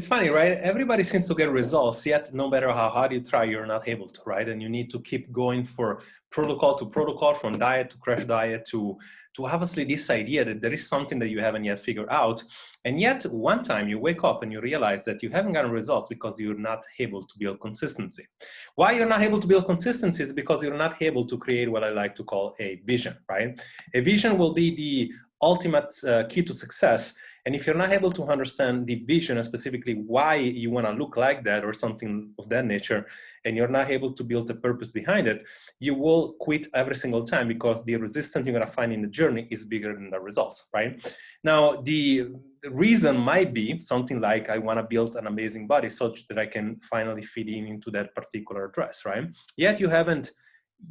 It's funny, right? Everybody seems to get results, yet no matter how hard you try, you're not able to, right? And you need to keep going for protocol to protocol, from diet to crash diet, to obviously this idea that there is something that you haven't yet figured out. And yet one time you wake up and you realize that you haven't gotten results because you're not able to build consistency. Why you're not able to build consistency is because you're not able to create what I like to call a vision, right? A vision will be the ultimate key to success. And if you're not able to understand the vision and specifically why you want to look like that or something of that nature, and you're not able to build a purpose behind it, you will quit every single time because the resistance you're going to find in the journey is bigger than the results, right? Now, the reason might be something like, I want to build an amazing body such that I can finally fit into that particular dress, right? Yet you haven't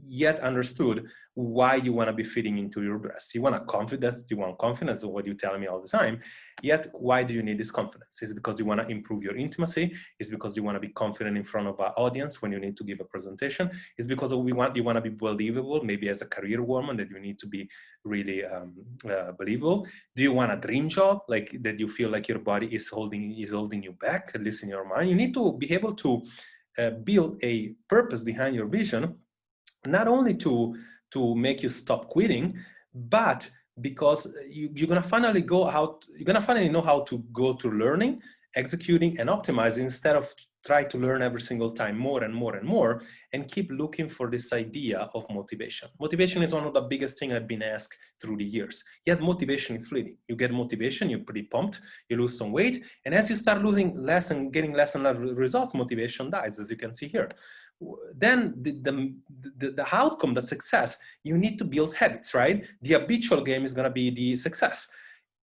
yet understood why you want to be fitting into your dress. You want confidence, you want confidence, what you tell me all the time. Yet, why do you need this confidence? Is it because you want to improve your intimacy? Is it because you want to be confident in front of an audience when you need to give a presentation? Is it because you want to be believable, maybe as a career woman, that you need to be really believable? Do you want a dream job, like that you feel like your body is holding you back, at least in your mind? You need to be able to build a purpose behind your vision, not only to make you stop quitting, but because you're gonna finally know how to go to learning, executing, and optimizing, instead of try to learn every single time more and more and more, and keep looking for this idea of motivation. Motivation is one of the biggest things I've been asked through the years. Yet motivation is fleeting. You get motivation, you're pretty pumped, you lose some weight, and as you start losing less and getting less and less results, motivation dies, as you can see here. Then the outcome, the success, you need to build habits, right? The habitual game is going to be the success.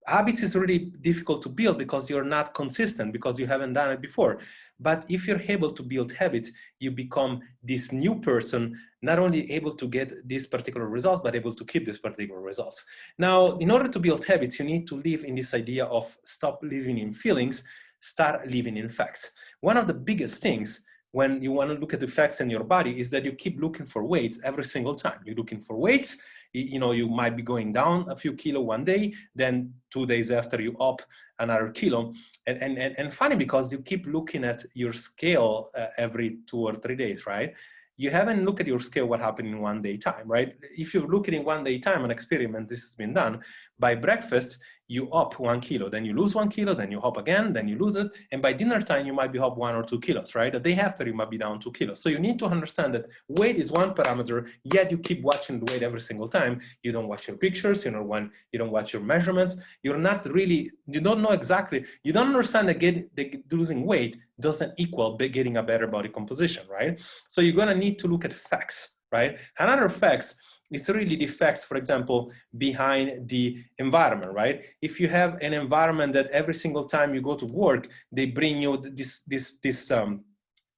Habits is really difficult to build because you're not consistent, because you haven't done it before. But if you're able to build habits, you become this new person, not only able to get these particular results, but able to keep these particular results. Now, in order to build habits, you need to live in this idea of stop living in feelings, start living in facts. One of the biggest things when you want to look at the facts in your body is that you keep looking for weights every single time. You're looking for weights, you might be going down a few kilo one day, then 2 days after you up another kilo. And funny, because you keep looking at your scale every 2 or 3 days, right? You haven't looked at your scale, what happened in 1 day time, right? If you're looking in 1 day time, an experiment, this has been done, by breakfast, you up 1 kilo, then you lose 1 kilo, then you hop again, then you lose it. And by dinner time, you might be up 1 or 2 kilos, right? The day after, you might be down 2 kilos. So you need to understand that weight is one parameter, yet you keep watching the weight every single time. You don't watch your pictures, you don't watch your measurements. You're not really, you don't know exactly, you don't understand that losing weight doesn't equal getting a better body composition, right? So you're gonna need to look at facts, right? Another facts, it's really the facts, for example, behind the environment, right? If you have an environment that every single time you go to work, they bring you this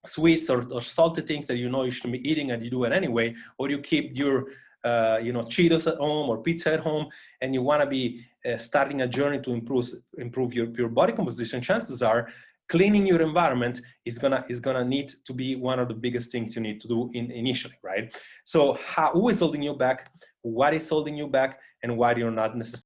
sweets or salty things that you shouldn't be eating and you do it anyway, or you keep your Cheetos at home or pizza at home, and you want to be starting a journey to improve your body composition, chances are cleaning your environment is gonna need to be one of the biggest things you need to do initially, right? So who is holding you back? What is holding you back? And why you're not necessarily